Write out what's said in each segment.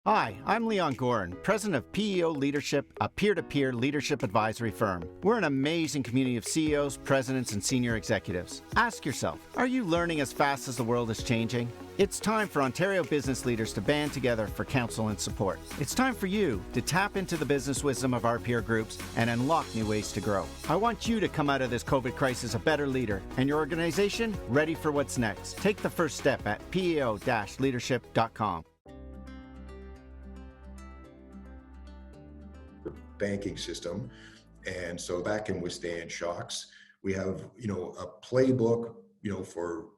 Hi, I'm Leon Gorin, president of PEO Leadership, a peer-to-peer leadership advisory firm. We're an amazing community of CEOs, presidents, and senior executives. Ask yourself, are you learning as fast as the world is changing? It's time for Ontario business leaders to band together for counsel and support. It's time for you to tap into the business wisdom of our peer groups and unlock new ways to grow. I want you to come out of this COVID crisis a better leader and your organization ready for what's next. Take the first step at peo-leadership.com. Banking system, and so that can withstand shocks. We have, a playbook, for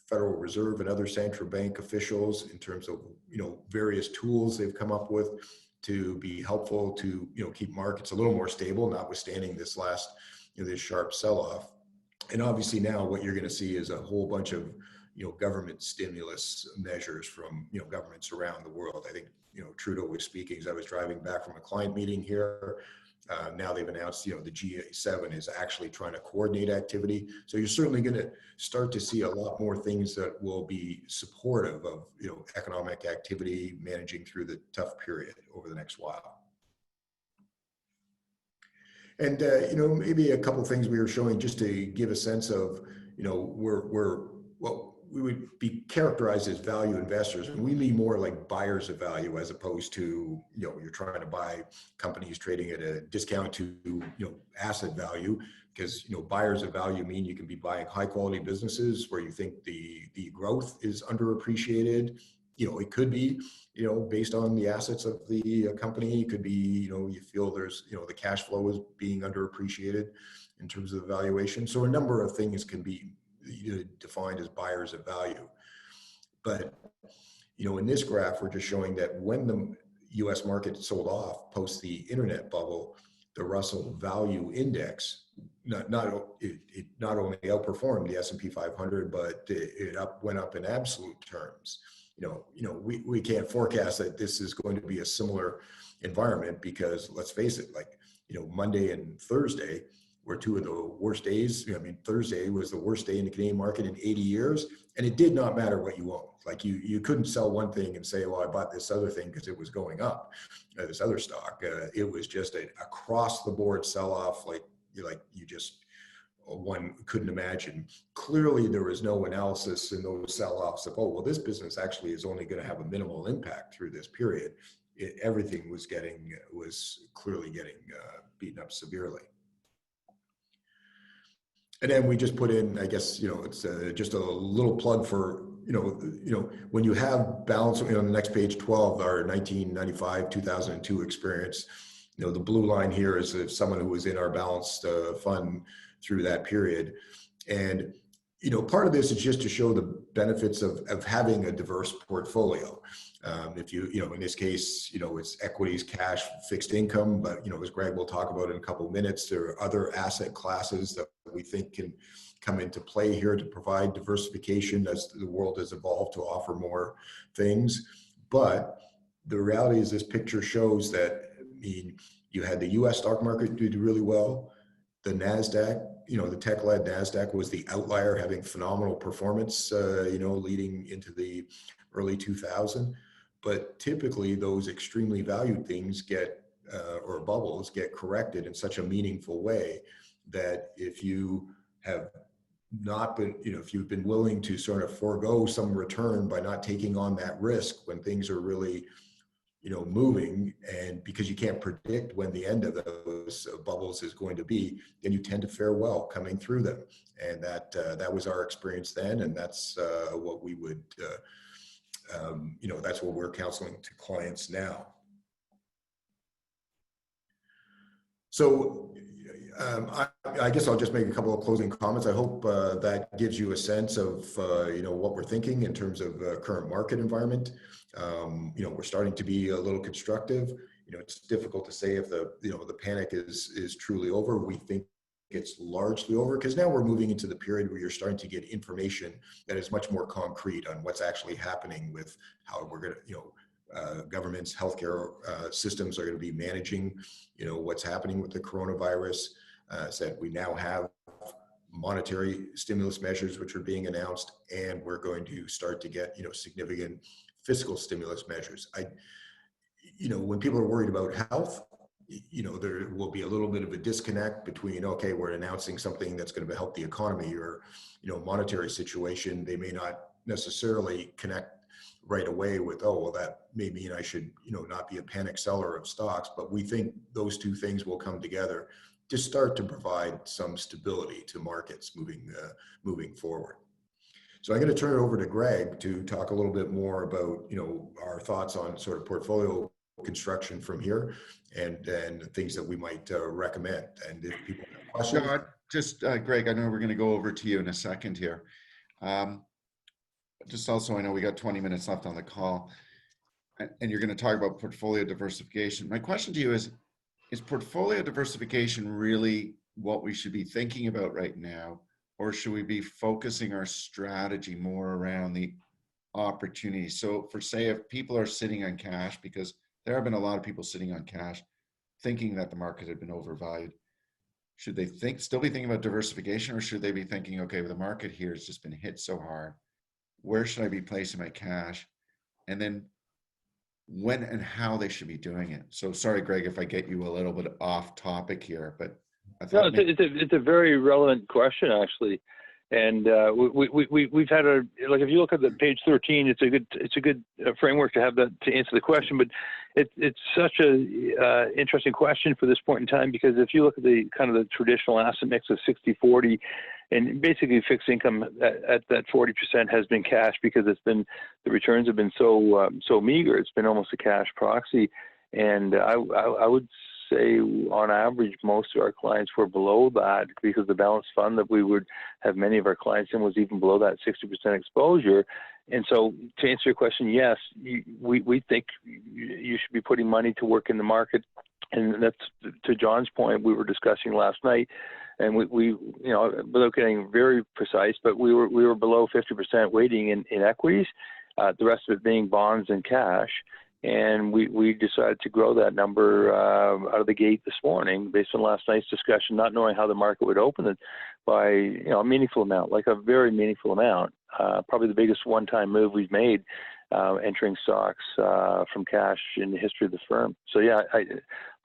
Federal Reserve and other central bank officials in terms of, various tools they've come up with to be helpful to, keep markets a little more stable, notwithstanding this last, this sharp sell-off. And obviously now what you're going to see is a whole bunch of, government stimulus measures from, governments around the world. I think, Trudeau was speaking as I was driving back from a client meeting here. Now they've announced, the G7 is actually trying to coordinate activity. So you're certainly going to start to see a lot more things that will be supportive of, economic activity, managing through the tough period over the next while. And, maybe a couple of things we were showing just to give a sense of, what we would be characterized as value investors, and we mean more like buyers of value as opposed to, you're trying to buy companies trading at a discount to, asset value, because, buyers of value mean you can be buying high quality businesses where you think the growth is underappreciated. It could be, based on the assets of the company. It could be, you feel there's, the cash flow is being underappreciated in terms of the valuation. So a number of things can be defined as buyers of value. But, in this graph, we're just showing that when the US market sold off post the internet bubble, the Russell Value Index not only outperformed the S&P 500, but it went up in absolute terms. We can't forecast that this is going to be a similar environment because let's face it, like, Monday and Thursday were two of the worst days. Thursday was the worst day in the Canadian market in 80 years, and it did not matter what you owned. Like you couldn't sell one thing and say, well, I bought this other thing because it was going up, this other stock. It was just an across the board sell-off, like you just, one couldn't imagine. Clearly, there was no analysis in those sell-offs of, oh, well, this business actually is only going to have a minimal impact through this period. Everything was clearly getting beaten up severely. And then we just put in, I guess, it's just a little plug for, when you have balance, on the next page 12, our 1995, 2002 experience, the blue line here is someone who was in our balanced fund through that period. And, part of this is just to show the benefits of having a diverse portfolio. If in this case, it's equities, cash, fixed income, but, as Greg will talk about in a couple of minutes, there are other asset classes that we think can come into play here to provide diversification as the world has evolved to offer more things. But the reality is this picture shows that, you had the US stock market do really well. The NASDAQ, the tech-led NASDAQ was the outlier, having phenomenal performance, leading into the early 2000s. But typically those extremely valued things or bubbles get corrected in such a meaningful way that if you have not been, if you've been willing to sort of forego some return by not taking on that risk when things are really, moving, and because you can't predict when the end of those bubbles is going to be, then you tend to fare well coming through them. And that was our experience then, and that's what we would, that's what we're counseling to clients now. So I guess I'll just make a couple of closing comments. I hope that gives you a sense of what we're thinking in terms of current market environment. We're starting to be a little constructive. It's difficult to say if the panic is truly over. We think it's largely over because now we're moving into the period where you're starting to get information that is much more concrete on what's actually happening with how we're going to, governments, healthcare systems are going to be managing, what's happening with the coronavirus. Said we now have monetary stimulus measures which are being announced, and we're going to start to get, significant fiscal stimulus measures. when people are worried about health, there will be a little bit of a disconnect between, okay, we're announcing something that's going to help the economy or, monetary situation. They may not necessarily connect right away with, oh, well, that may mean I should, not be a panic seller of stocks. But we think those two things will come together to start to provide some stability to markets moving forward. So I'm going to turn it over to Greg to talk a little bit more about, our thoughts on sort of portfolio construction from here and things that we might recommend. And if people have questions. No, just Greg, I know we're going to go over to you in a second here. Just also, I know we got 20 minutes left on the call, and you're going to talk about portfolio diversification. My question to you is portfolio diversification really what we should be thinking about right now, or should we be focusing our strategy more around the opportunities? So for say, if people are sitting on cash, because there have been a lot of people sitting on cash thinking that the market had been overvalued, should they still be thinking about diversification, or should they be thinking, okay, well, the market here has just been hit so hard, where should I be placing my cash? And then when and how they should be doing it. So sorry, Greg, if I get you a little bit off topic here, but I thought it's a very relevant question, actually. And we've had if you look at the page 13, it's a good framework to have that to answer the question. But it's such a interesting question for this point in time, because if you look at the kind of the traditional asset mix of 60-40, and basically fixed income at that 40% has been cash, because the returns have been so meager. It's been almost a cash proxy, and I would say on average most of our clients were below that, because the balanced fund that we would have many of our clients in was even below that 60% exposure. And so to answer your question, yes, we think you should be putting money to work in the market. And that's to John's point we were discussing last night. And we without getting very precise, but we were below 50% weighting in equities, the rest of it being bonds and cash. And we decided to grow that number out of the gate this morning based on last night's discussion, not knowing how the market would open it by a meaningful amount, like a very meaningful amount, probably the biggest one-time move we've made entering stocks from cash in the history of the firm. So yeah,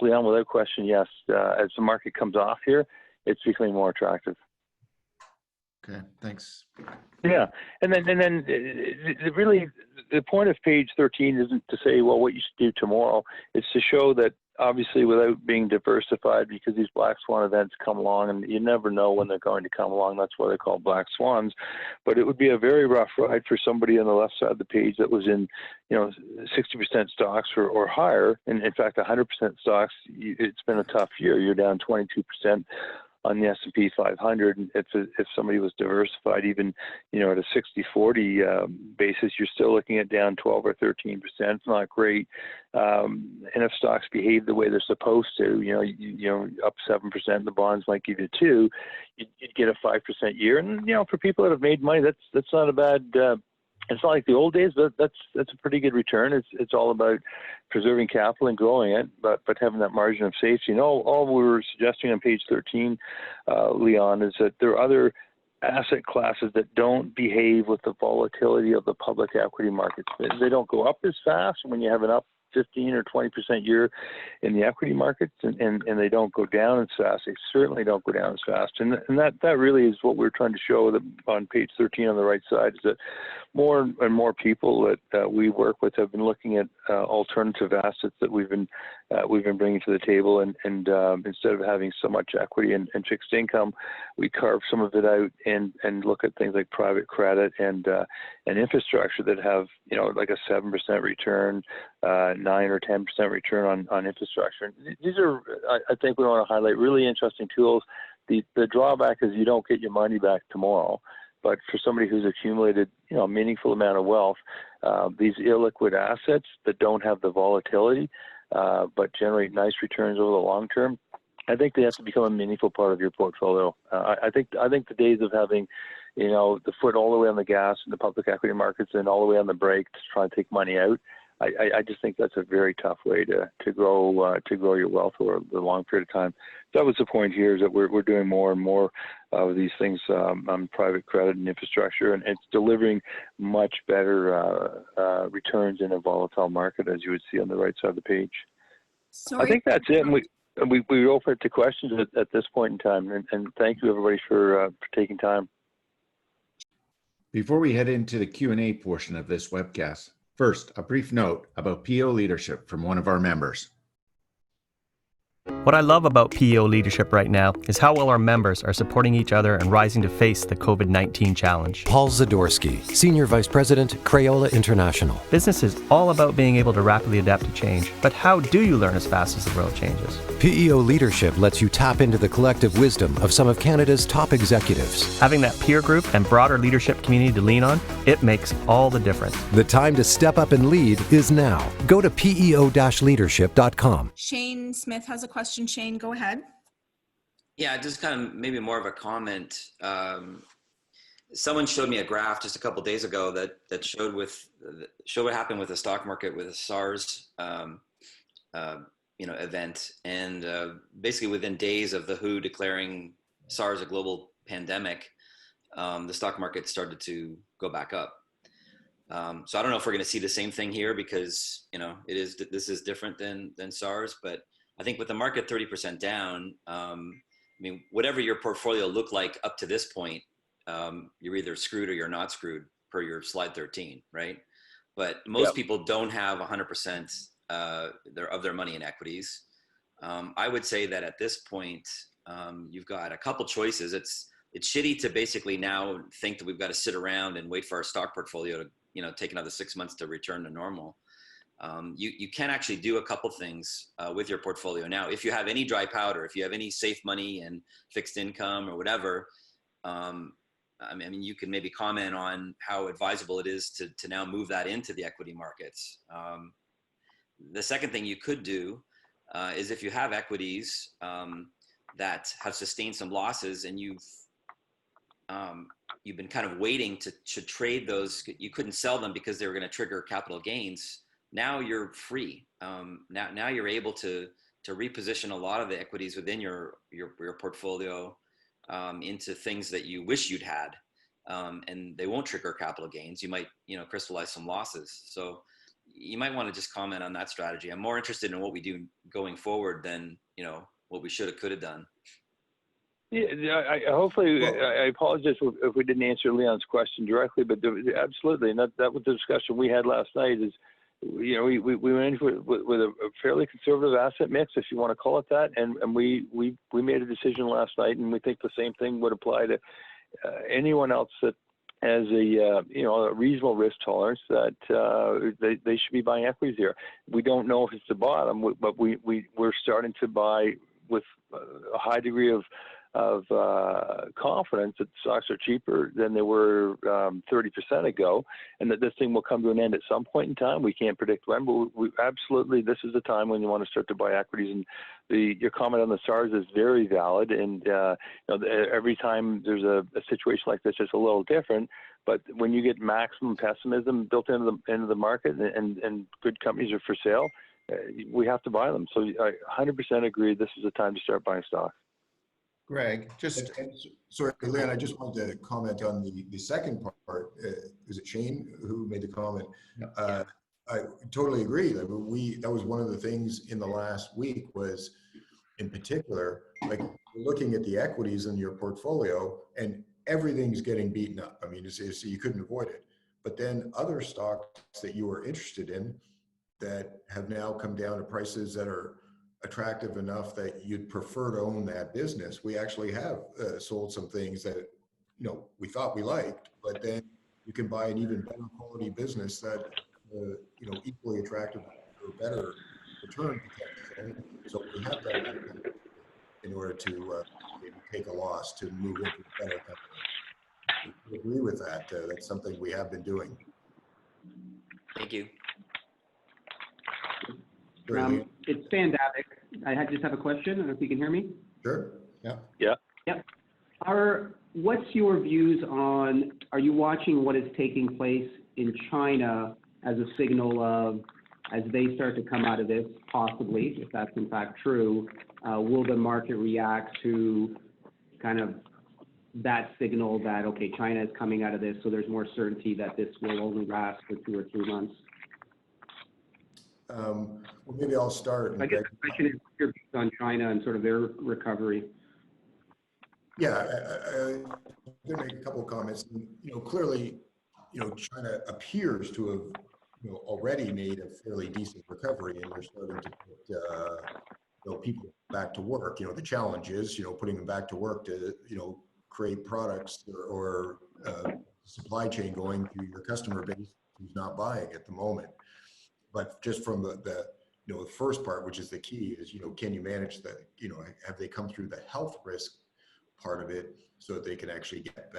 Leon, without question, yes, as the market comes off here, it's becoming more attractive. Okay, thanks. Yeah, and then really the point of page 13 isn't to say, well, what you should do tomorrow. It's to show that obviously without being diversified, because these black swan events come along and you never know when they're going to come along. That's why they're called black swans. But it would be a very rough ride for somebody on the left side of the page that was in 60% stocks or higher. And in fact, 100% stocks, it's been a tough year. You're down 22% on the S&P 500. If somebody was diversified, even at a 60-40 basis, you're still looking at down 12 or 13%. It's not great. And if stocks behave the way they're supposed to, up 7%, the bonds might give you 2. You'd get a 5% year. And for people that have made money, that's not a bad. It's not like the old days, but that's a pretty good return. It's all about preserving capital and growing it, but having that margin of safety. All we were suggesting on page 13, Leon, is that there are other asset classes that don't behave with the volatility of the public equity markets. They don't go up as fast when you have an up 15 or 20% year in the equity markets, and they don't go down as fast. They certainly don't go down as fast. And that really is what we're trying to show on page 13 on the right side, is that more and more people that we work with have been looking at alternative assets that we've been bringing to the table, and instead of having so much equity and fixed income, we carve some of it out and look at things like private credit and infrastructure that have like a 7% return, 9 or 10% return on infrastructure. These are, I think, we want to highlight really interesting tools. The drawback is you don't get your money back tomorrow. But for somebody who's accumulated, a meaningful amount of wealth, these illiquid assets that don't have the volatility, but generate nice returns over the long term, I think they have to become a meaningful part of your portfolio. I think the days of having, the foot all the way on the gas in the public equity markets and all the way on the brake to try and take money out, I just think that's a very tough way to grow your wealth over a long period of time. That was the point here, is that we're doing more and more of these things on private credit and infrastructure, and it's delivering much better returns in a volatile market, as you would see on the right side of the page. Sorry. I think that's it. And we open it to questions at this point in time, and thank you everybody for taking time. Before we head into the Q&A portion of this webcast, first, a brief note about PEO Leadership from one of our members. What I love about PEO Leadership right now is how well our members are supporting each other and rising to face the COVID-19 challenge. Paul Zadorsky, Senior Vice President, Crayola International. Business is all about being able to rapidly adapt to change, but how do you learn as fast as the world changes? PEO Leadership lets you tap into the collective wisdom of some of Canada's top executives. Having that peer group and broader leadership community to lean on, it makes all the difference. The time to step up and lead is now. Go to PEO-leadership.com. Shane Smith has a question. Shane, go ahead. Yeah, just kind of maybe more of a comment. Someone showed me a graph just a couple of days ago that showed what happened with the stock market with the SARS event, and basically within days of the WHO declaring SARS a global pandemic, the stock market started to go back up. So I don't know if we're going to see the same thing here, because this is different than SARS, but I think with the market 30% down, whatever your portfolio looked like up to this point, you're either screwed or you're not screwed, per your slide 13, right? But most people don't have 100% of their money in equities. I would say that at this point, you've got a couple choices. It's shitty to basically now think that we've got to sit around and wait for our stock portfolio to take another 6 months to return to normal. You can actually do a couple things with your portfolio. Now, if you have any dry powder, if you have any safe money and fixed income or whatever, you can maybe comment on how advisable it is to now move that into the equity markets. The second thing you could do is, if you have equities that have sustained some losses and you've been kind of waiting to trade those, you couldn't sell them because they were going to trigger capital gains. Now you're free. Now you're able to reposition a lot of the equities within your portfolio into things that you wish you'd had, and they won't trigger capital gains. You might crystallize some losses. So you might want to just comment on that strategy. I'm more interested in what we do going forward than what we should have, could have done. Yeah, I apologize if we didn't answer Leon's question directly, but absolutely, and that was the discussion we had last night. Is we went into it with a fairly conservative asset mix, if you want to call it that, and we made a decision last night, and we think the same thing would apply to anyone else that has a reasonable risk tolerance, that they should be buying equities here. We don't know if it's the bottom, but we're starting to buy with a high degree of confidence that stocks are cheaper than they were 30% ago, and that this thing will come to an end at some point in time. We can't predict when, but absolutely, this is the time when you want to start to buy equities. And your comment on the SARS is very valid. And every time there's a situation like this, it's a little different. But when you get maximum pessimism built into the market, and good companies are for sale, we have to buy them. So I 100% agree. This is the time to start buying stocks. Greg, sorry, Leon, I just wanted to comment on the second part. Is it Shane who made the comment? I totally agree. That was one of the things in the last week, was in particular, like, looking at the equities in your portfolio and everything's getting beaten up. You couldn't avoid it. But then other stocks that you were interested in that have now come down to prices that are attractive enough that you'd prefer to own that business. We actually have sold some things that we thought we liked, but then you can buy an even better quality business that equally attractive or better return potential. So we have done that in order to maybe take a loss to move into a better company. I agree with that. That's something we have been doing. Thank you. It's fantastic. I just have a question. I don't know if you can hear me. Sure. Yeah. What's your views on? Are you watching what is taking place in China as a signal of as they start to come out of this, possibly, if that's in fact true, will the market react to kind of that signal that, okay, China is coming out of this, so there's more certainty that this will only last for 2 or 3 months? Well, maybe I'll start. I guess the question is your views on China and sort of their recovery. Yeah, I'm going to make a couple of comments. Clearly, China appears to have, already made a fairly decent recovery, and they're starting to put, people back to work. The challenge is, putting them back to work to, create products or supply chain going to your customer base who's not buying at the moment. But just from the first part, which is the key, is, can you manage the, have they come through the health risk part of it so that they can actually get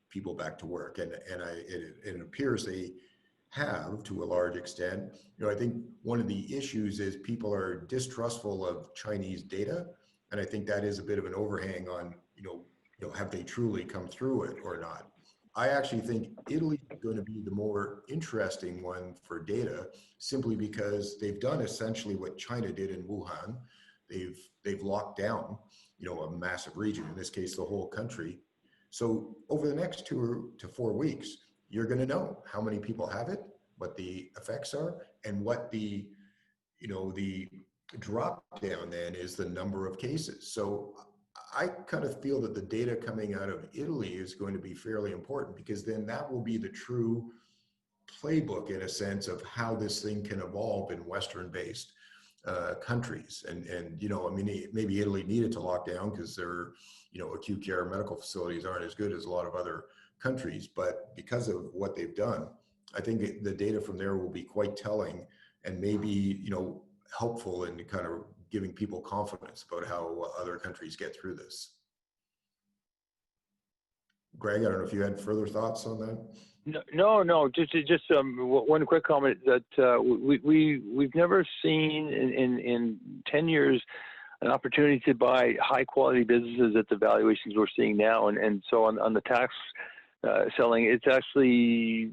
people back to work? And it appears they have, to a large extent. I think one of the issues is people are distrustful of Chinese data, and I think that is a bit of an overhang on, have they truly come through it or not? I actually think Italy is going to be the more interesting one for data, simply because they've done essentially what China did in Wuhan. They've locked down, a massive region, in this case, the whole country. So over the next 2 to 4 weeks, you're going to know how many people have it, what the effects are, and what the drop down then is the number of cases. So I kind of feel that the data coming out of Italy is going to be fairly important, because then that will be the true playbook, in a sense, of how this thing can evolve in Western-based countries. And maybe Italy needed to lock down because their acute care medical facilities aren't as good as a lot of other countries, but because of what they've done, I think the data from there will be quite telling, and maybe helpful in kind of giving people confidence about how other countries get through this. Greg, I don't know if you had further thoughts on that. No. Just one quick comment that we've never seen in 10 years an opportunity to buy high quality businesses at the valuations we're seeing now, and so on the tax selling, it actually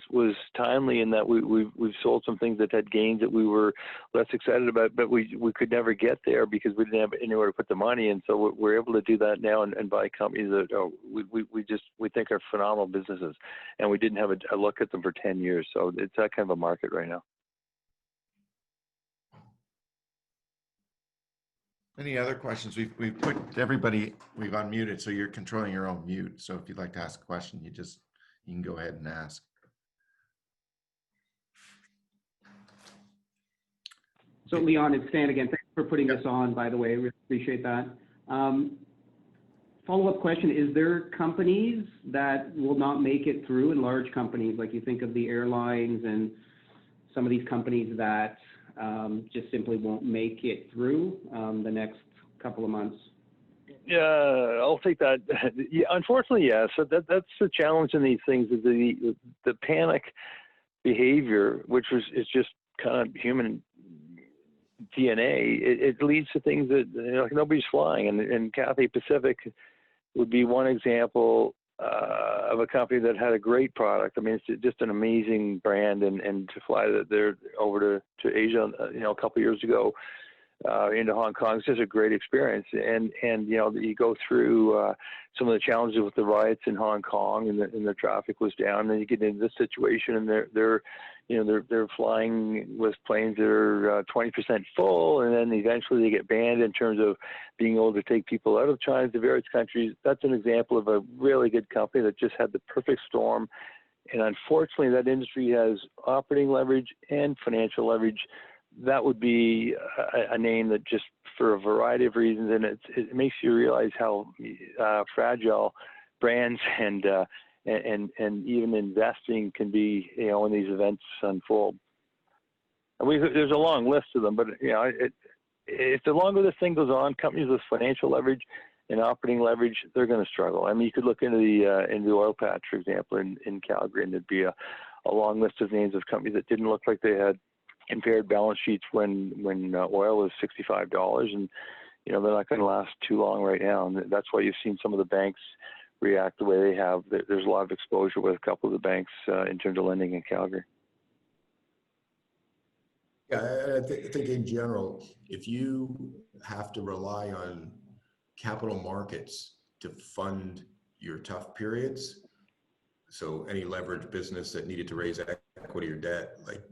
was timely in that we've sold some things that had gains that we were less excited about, but we could never get there because we didn't have anywhere to put the money in. So we're able to do that now and buy companies that we think are phenomenal businesses, and we didn't have a look at them for 10 years. So it's that kind of a market right now. Any other questions? We've put everybody, we've unmuted, so you're controlling your own mute. So if you'd like to ask a question, you can go ahead and ask. So Leon, it's Stan again. Thanks for putting this on, by the way. Really appreciate that. Follow-up question, is there companies that will not make it through, in large companies, like you think of the airlines and some of these companies that just simply won't make it through the next couple of months? Yeah, I'll take that. Yeah, unfortunately, yes. So that's the challenge in these things, is the panic behavior, which is just kind of human DNA. It leads to things that like nobody's flying, and Cathay Pacific would be one example of a company that had a great product. I mean, it's just an amazing brand, and to fly there over to Asia, a couple of years ago, into Hong Kong, it's just a great experience. And you go through some of the challenges with the riots in Hong Kong, and the traffic was down. And then you get into this situation, and they're flying with planes that are 20% full, and then eventually they get banned in terms of being able to take people out of China to various countries. That's an example of a really good company that just had the perfect storm. And unfortunately, that industry has operating leverage and financial leverage. That would be a name that, just for a variety of reasons, and it makes you realize how fragile brands and even investing can be, when these events unfold. And there's a long list of them, but if the longer this thing goes on, companies with financial leverage and operating leverage, they're going to struggle. I mean, you could look into the oil patch, for example, in Calgary, and there'd be a long list of names of companies that didn't look like they had impaired balance sheets when oil was $65, and they're not going to last too long right now. And that's why you've seen some of the banks react the way they have. There's a lot of exposure with a couple of the banks in terms of lending in Calgary. Yeah, I think in general, if you have to rely on capital markets to fund your tough periods, so any leveraged business that needed to raise equity or debt, like,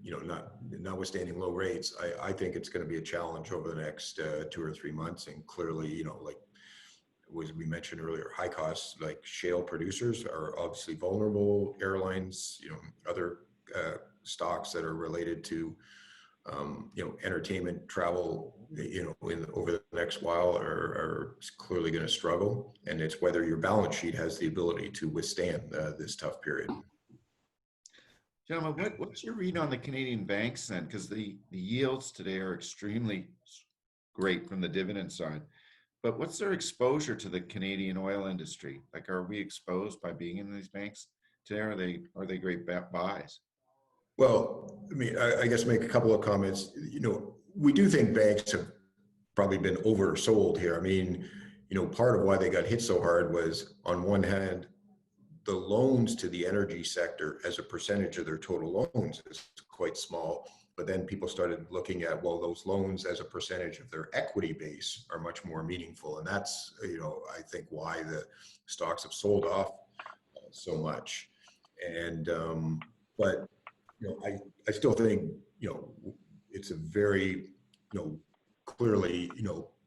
notwithstanding low rates, I think it's going to be a challenge over the next 2 or 3 months. And clearly, like we mentioned earlier, high costs, like shale producers are obviously vulnerable. Airlines, other stocks that are related to entertainment, travel, over the next while are clearly going to struggle. And it's whether your balance sheet has the ability to withstand this tough period. Gentlemen, what's your read on the Canadian banks then? Because the yields today are extremely great from the dividend side. But what's their exposure to the Canadian oil industry? Like, are we exposed by being in these banks today? Are they great buys? Well, I mean, I guess make a couple of comments. We do think banks have probably been oversold here. I mean, part of why they got hit so hard was, on one hand, the loans to the energy sector as a percentage of their total loans is quite small. But then people started looking at, well, those loans as a percentage of their equity base are much more meaningful. And that's, I think why the stocks have sold off so much. And, but, I still think, it's a very, clearly,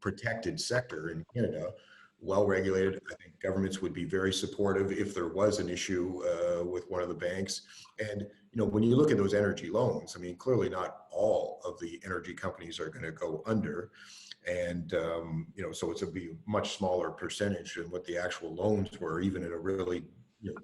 protected sector in Canada, well regulated. I think governments would be very supportive if there was an issue with one of the banks. And, when you look at those energy loans, I mean, clearly not all of the energy companies are going to go under. And, so it's a much smaller percentage than what the actual loans were, even in a really,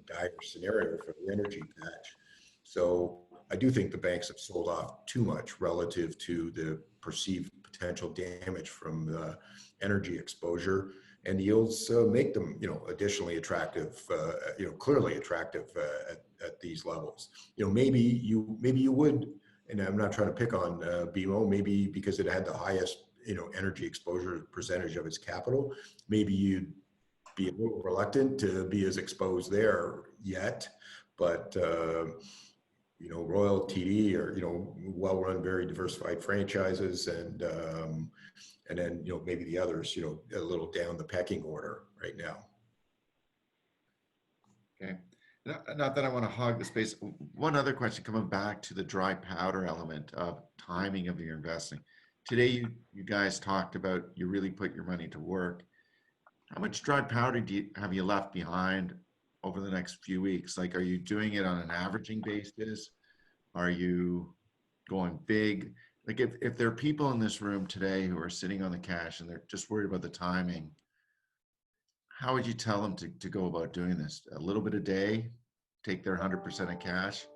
dire scenario for the energy patch. So I do think the banks have sold off too much relative to the perceived potential damage from the energy exposure, and yields make them, additionally attractive, clearly attractive at these levels. Maybe you would, and I'm not trying to pick on BMO, maybe because it had the highest, energy exposure percentage of its capital, maybe you'd be a little reluctant to be as exposed there yet, but Royal, TD are, well-run, very diversified franchises, and then, maybe the others, a little down the pecking order right now. Okay. Not that I want to hog the space. One other question, coming back to the dry powder element of timing of your investing. Today, you guys talked about you really put your money to work. How much dry powder have you left behind over the next few weeks? Like, are you doing it on an averaging basis? Are you going big? Like, if there are people in this room today who are sitting on the cash and they're just worried about the timing, how would you tell them to go about doing this? A little bit a day, take their 100% of cash?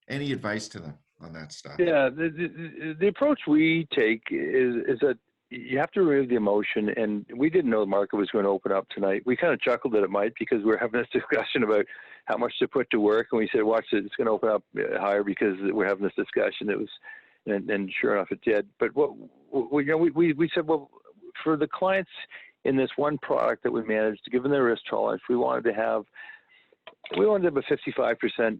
Any advice to them on that stuff? Yeah, the approach we take is that you have to remove the emotion, and we didn't know the market was going to open up tonight. We kind of chuckled that it might, because we were having this discussion about how much to put to work, and we said, watch it, it's going to open up higher because we're having this discussion. It was, and sure enough, it did. But we said, well, for the clients in this one product that we managed, given their risk tolerance, we wanted to have a 55%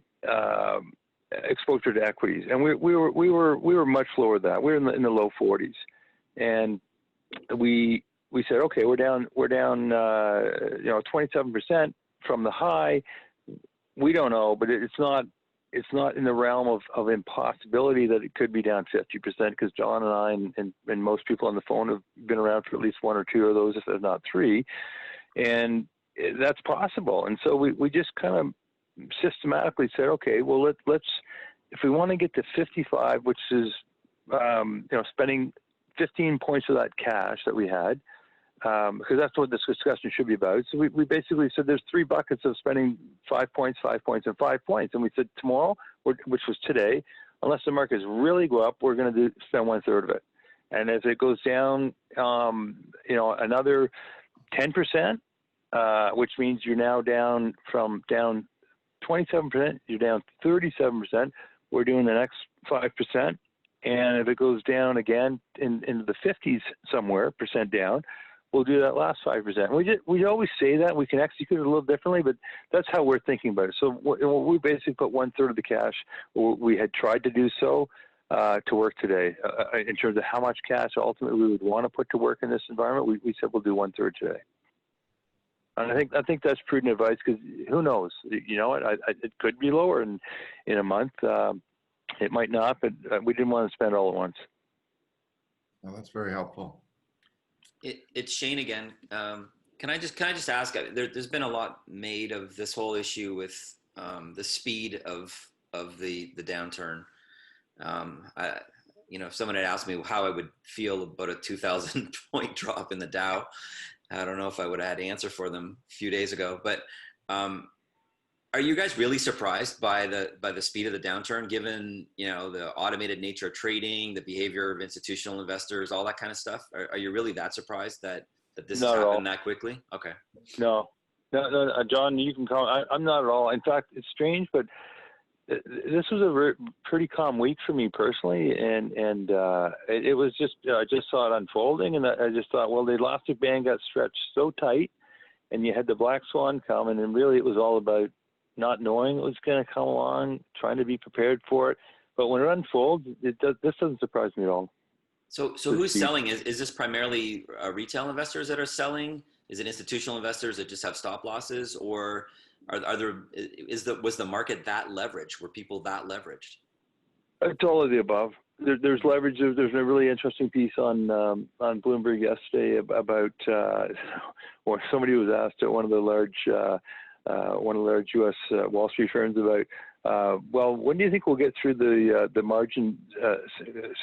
exposure to equities, and we were much lower than that. We were in the low 40s. And we said, okay, we're down 27% from the high. We don't know, but it's not in the realm of impossibility that it could be down 50%, because John and I and most people on the phone have been around for at least one or two of those, if not three, and that's possible. And so we just kind of systematically said, okay, well, let's if we want to get to 55, which is spending 15 points of that cash that we had, because that's what this discussion should be about. So we basically said there's 3 buckets of spending 5 points, 5 points, and 5 points. And we said tomorrow, which was today, unless the markets really go up, we're going to spend 1/3 of it. And as it goes down, another 10%, which means you're now down 27%, you're down 37%. We're doing the next 5%. And if it goes down again into the 50s somewhere, percent down, we'll do that last 5%. We always say that. We can execute it a little differently, but that's how we're thinking about it. So we basically put 1/3 of the cash. We had tried to do so. to work today in terms of how much cash ultimately we would want to put to work in this environment. We said we'll do 1/3 today. And I think that's prudent advice because who knows? You know, it could be lower in a month. It might not, but we didn't want to spend all at once. Well, that's very helpful. It's Shane again. Can I just ask? There's been a lot made of this whole issue with the speed of the downturn. If someone had asked me how I would feel about a 2,000 point drop in the Dow, I don't know if I would have had an answer for them a few days ago. But are you guys really surprised by the speed of the downturn, given the automated nature of trading, the behavior of institutional investors, all that kind of stuff? Are you really that surprised that this has happened that quickly? Okay. No, John, you can call. I'm not at all. In fact, it's strange, but this was a pretty calm week for me personally, and it was just I just saw it unfolding, and I just thought, well, the elastic band got stretched so tight, and you had the black swan coming, and really it was all about not knowing it was going to come along, trying to be prepared for it. But when it unfolds, this doesn't surprise me at all. So who's selling? Is this primarily retail investors that are selling? Is it institutional investors that just have stop losses, or was the market that leveraged? Were people that leveraged? It's all of the above. There's leverage. There's a really interesting piece on Bloomberg yesterday about or somebody was asked at one of the large U.S. Wall Street firms about, well, when do you think we'll get through the margin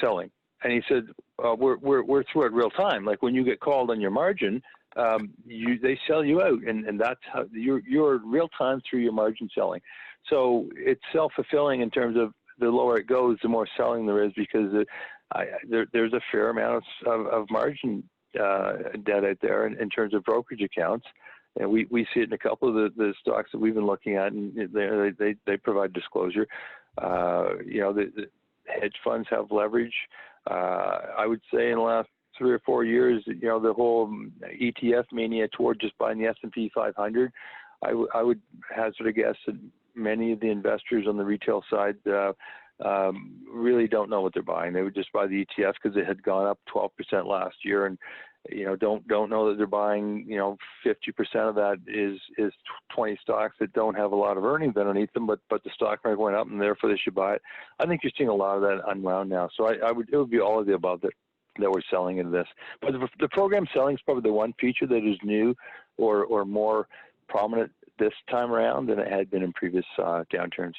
selling? And he said, we're through it real time. Like when you get called on your margin, they sell you out, and that's how you're real time through your margin selling. So it's self-fulfilling in terms of the lower it goes, the more selling there is, because there's a fair amount of margin debt out there in terms of brokerage accounts. And we see it in a couple of the stocks that we've been looking at, and they provide disclosure. The hedge funds have leverage. I would say in the last 3 or 4 years, the whole ETF mania toward just buying the S&P 500, I would hazard a guess that many of the investors on the retail side really don't know what they're buying. They would just buy the ETF because it had gone up 12% last year, and don't know that they're buying 50% of that is 20 stocks that don't have a lot of earnings underneath them, but the stock market went up and therefore they should buy it. I think you're seeing a lot of that unwound now. So it would be all of the above that we're selling into this. But the program selling is probably the one feature that is new or more prominent this time around than it had been in previous downturns.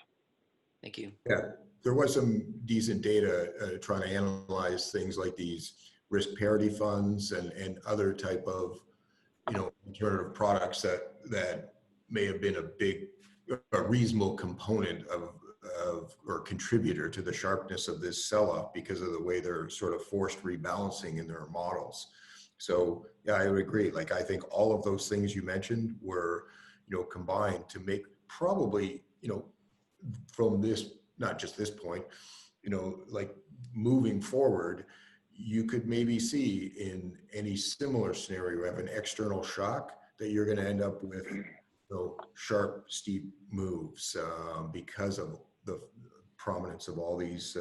Thank you. Yeah, there was some decent data trying to analyze things like these risk parity funds and other type of alternative products that may have been a reasonable component of or contributor to the sharpness of this sell-off because of the way they're sort of forced rebalancing in their models. So yeah, I would agree. Like I think all of those things you mentioned were combined to make probably from this, not just this point, like moving forward, you could maybe see in any similar scenario, you have an external shock that you're going to end up with sharp, steep moves because of the prominence of all these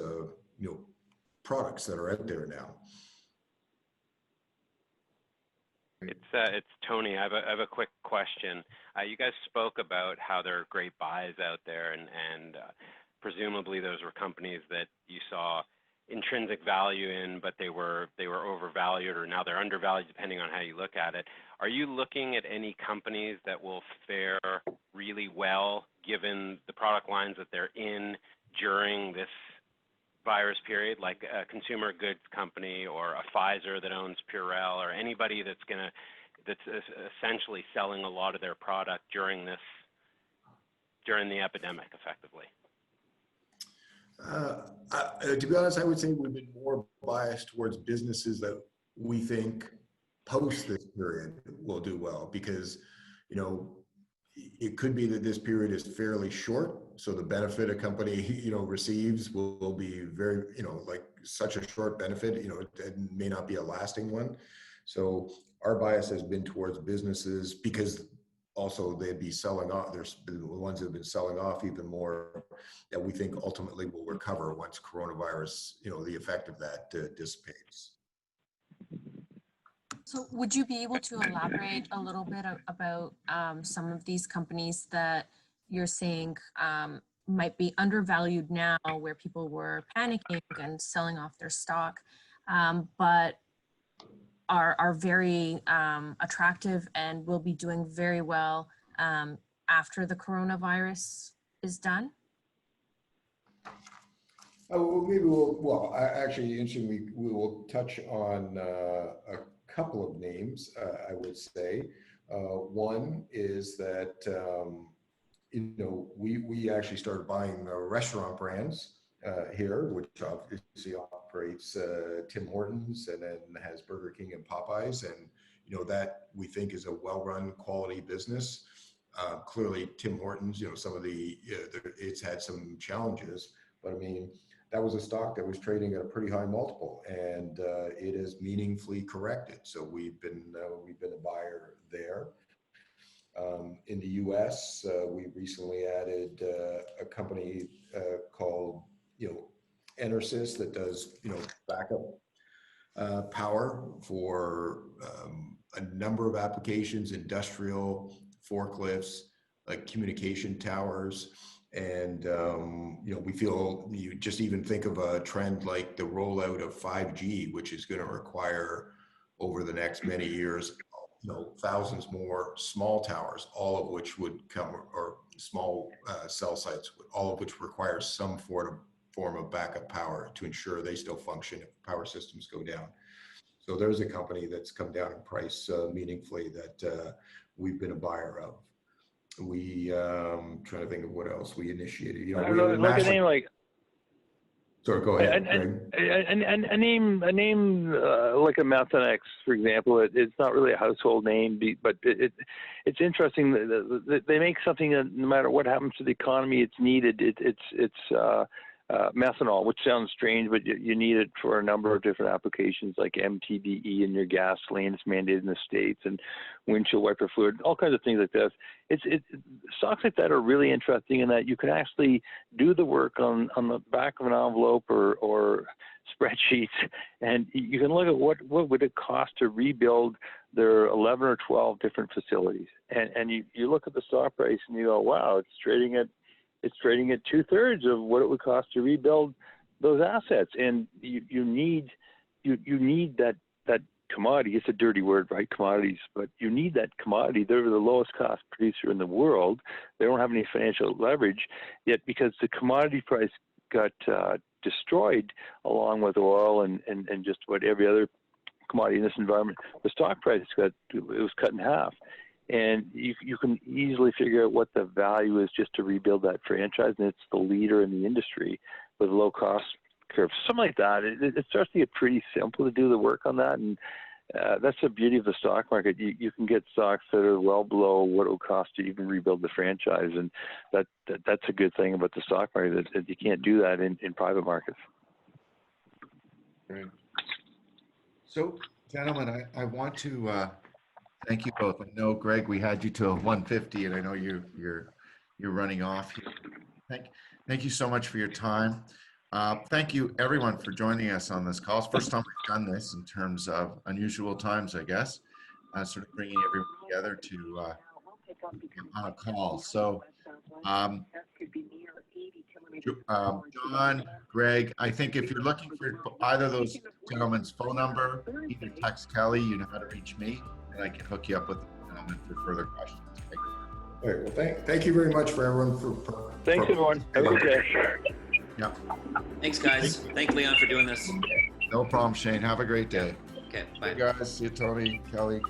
products that are out there now. It's Tony. I have a quick question. You guys spoke about how there are great buys out there, and presumably those were companies that you saw intrinsic value in, but they were overvalued, or now they're undervalued, depending on how you look at it. Are you looking at any companies that will fare really well given the product lines that they're in during this virus period, like a consumer goods company or a Pfizer that owns Purell, or anybody that's essentially selling a lot of their product during the epidemic, effectively? To be honest, I would say we've been more biased towards businesses that we think post this period will do well, because it could be that this period is fairly short, so the benefit a company receives will be very like such a short benefit, it may not be a lasting one. So our bias has been towards businesses because also they'd be selling off. There's been the ones that have been selling off even more that we think ultimately will recover once coronavirus, the effect of that dissipates. So would you be able to elaborate a little bit about some of these companies that you're saying might be undervalued now, where people were panicking and selling off their stock, but are very attractive and will be doing very well after the coronavirus is done? Actually, interestingly, we will touch on a couple of names, I would say. One is that, we actually started buying restaurant brands here, which obviously operates Tim Hortons and then has Burger King and Popeyes. And, that we think is a well-run quality business. Clearly Tim Hortons, some of it's had some challenges, but I mean, that was a stock that was trading at a pretty high multiple, and it has meaningfully corrected. So we've been a buyer there. In the U.S., we recently added a company called Enersys that does backup power for a number of applications, industrial, forklifts, like communication towers. And, we feel, you just even think of a trend like the rollout of 5G, which is going to require over the next many years, thousands more small towers, all of which would come, or small cell sites, all of which require some form of backup power to ensure they still function if power systems go down. So there's a company that's come down in price meaningfully that we've been a buyer of. We trying to think of what else we initiated. Like a name like. Sorry, go ahead. A name like a Methanex, for example. It's not really a household name, but it's interesting that they make something that no matter what happens to the economy, it's needed. It's methanol, which sounds strange, but you need it for a number of different applications like MTBE in your gasoline. It's mandated in the States, and windshield wiper fluid, all kinds of things like this. Stocks like that are really interesting in that you can actually do the work on the back of an envelope or spreadsheets, and you can look at what would it cost to rebuild their 11 or 12 different facilities. And you look at the stock price and you go, wow, it's trading at 2/3 of what it would cost to rebuild those assets. And you need that commodity. It's a dirty word, right? Commodities, but you need that commodity. They're the lowest cost producer in the world. They don't have any financial leverage yet, because the commodity price got destroyed along with oil and just about every other commodity in this environment. The stock price was cut in half. And you can easily figure out what the value is just to rebuild that franchise, and it's the leader in the industry with a low cost curve. Something like that. It starts to get pretty simple to do the work on that, and that's the beauty of the stock market. You can get stocks that are well below what it will cost to even rebuild the franchise, and that's a good thing about the stock market. That you can't do that in private markets. Great. So, gentlemen, I want to. Thank you both. I know, Greg, we had you till 1:50, and I know you're running off here. Thank you so much for your time. Thank you, everyone, for joining us on this call. It's the first time we've done this in terms of unusual times, I guess, sort of bringing everyone together to on a call. So, John, Greg, I think if you're looking for either of those gentlemen's phone number, either text Kelly, you know how to reach me, and I can hook you up with the gentleman for further questions. All right. Well, thank you very much for everyone for Thanks, everyone. Have a good day. Yeah. Thanks, guys. Thank Leon for doing this. No problem, Shane. Have a great day. Okay, bye. Hey, guys. See you, Tony, Kelly.